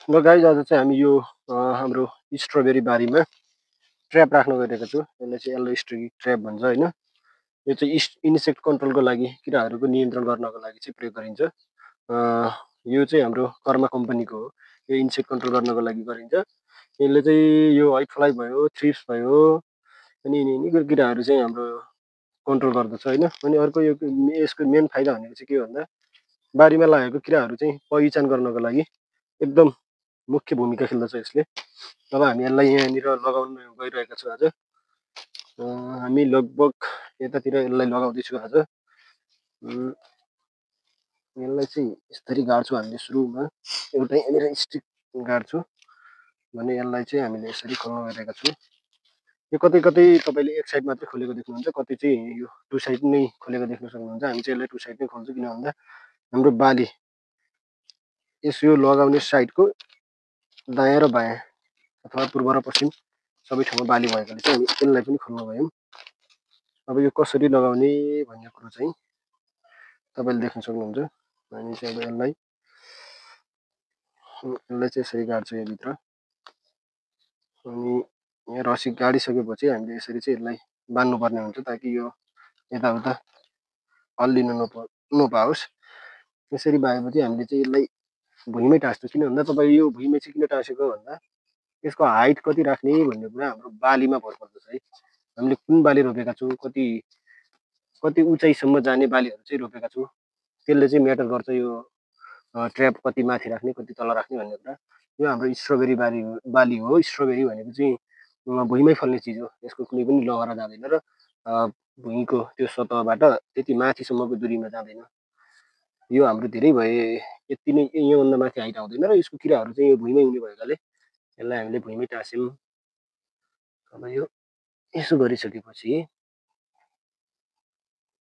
ल गाइज आज चाहिँ हामी यो हाम्रो स्ट्रबेरी बारीमा ट्र्याप राख्न गइरहेको छु। यसलाई चाहिँ येल्लो स्टिकी ट्र्याप भन्छ होइन। यो चाहिँ इन्सेक्ट कन्ट्रोलको लागि, किराहरूको नियन्त्रण गर्नको लागि चाहिँ प्रयोग गरिन्छ। यो चाहिँ हाम्रो कर्मा कम्पनीको हो। यो इन्सेक्ट कन्ट्रोल गर्नको लागि गरिन्छ। यसले चाहिँ यो व्हाइट फ्लाइ भयो, थ्रिप्स भयो, अनि यिनीको किराहरू चाहिँ हाम्रो कन्ट्रोल गर्दछ होइन। अनि अर्को यसको मेन फाइदा भनेको चाहिँ के हो भन्दा बारीमा लागेको किराहरू चाहिँ पहिचान गर्नको लागि एकदम मुख्य भूमिका खेल्दछ यसले। अब हामी यसलाई यहाँनिर लगाउन गइरहेका छौँ आज। हामी लगभग यतातिर यसलाई लगाउँदैछौँ आज। यसलाई चाहिँ यसरी गाड्छौँ हामीले सुरुमा एउटा यहाँनिर स्टिक गाड्छौँ भने यसलाई चाहिँ हामीले यसरी खोल्न गइरहेका छौँ। यो कतै कतै तपाईँले एक साइड मात्रै खोलेको देख्नुहुन्छ, कतै चाहिँ यो टु साइड नै खोलेको देख्न सक्नुहुन्छ। हामी चाहिँ यसलाई टु साइड नै खोल्छौँ, किन भन्दा हाम्रो बाली यो लगाउने साइडको दायाँ र बायाँ अथवा पूर्व र पश्चिम सबै ठाउँमा बाली भएकोले चाहिँ हामी यसलाई पनि खोल्न गयौँ। अब यो कसरी लगाउने भन्ने कुरो चाहिँ तपाईँले देख्न सक्नुहुन्छ। हामी चाहिँ अब यसलाई चाहिँ यसरी गाड्छौँ यहाँभित्र। अनि यहाँ रसी गाडिसकेपछि हामीले यसरी चाहिँ यसलाई बान्नुपर्ने हुन्छ ताकि यो यताउता हल्लिन नपाओस्। यसरी बाएपछि हामीले चाहिँ यसलाई भुइँमै टाँस्छौँ। किन भन्दा तपाईँ यो भुइँमै चाहिँ किन टाँसेको भन्दा यसको हाइट कति राख्ने भन्ने कुरा हाम्रो बालीमा भर पर्दछ है। हामीले कुन बाली रोपेका छौँ, कति उचाइसम्म जाने बालीहरू चाहिँ रोपेका छौँ, त्यसले चाहिँ म्याटर गर्छ यो ट्र्याप कति माथि राख्ने कति तल राख्ने भन्ने कुरा। यो हाम्रो स्ट्रबेरी बाली हो। स्ट्रबेरी भनेको चाहिँ भुइँमै फल्ने चिज हो। यसको कुनै पनि लहरा जाँदैन र भुइँको त्यो सतहबाट त्यति माथिसम्मको दुरीमा जाँदैन। यो हाम्रो धेरै भए यति नै, योभन्दा माथि हाइट आउँदैन र यसको किराहरू चाहिँ यो भुइँमै हुने भएकाले यसलाई हामीले भुइँमै टाँस्यौँ। अब यो यसो गरिसकेपछि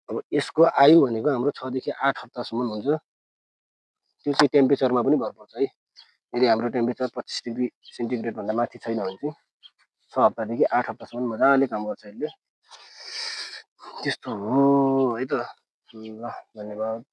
अब यसको आयु भनेको हाम्रो 6 देखि 8 हप्तासम्म हुन्छ। त्यो चाहिँ टेम्परेचरमा पनि भर पर्छ है। यदि हाम्रो टेम्परेचर 25 डिग्री सेन्टिग्रेडभन्दा माथि छैन भने चाहिँ 6 हप्तादेखि 8 हप्तासम्म मजाले काम गर्छ यसले। त्यस्तो हो है त। ल धन्यवाद।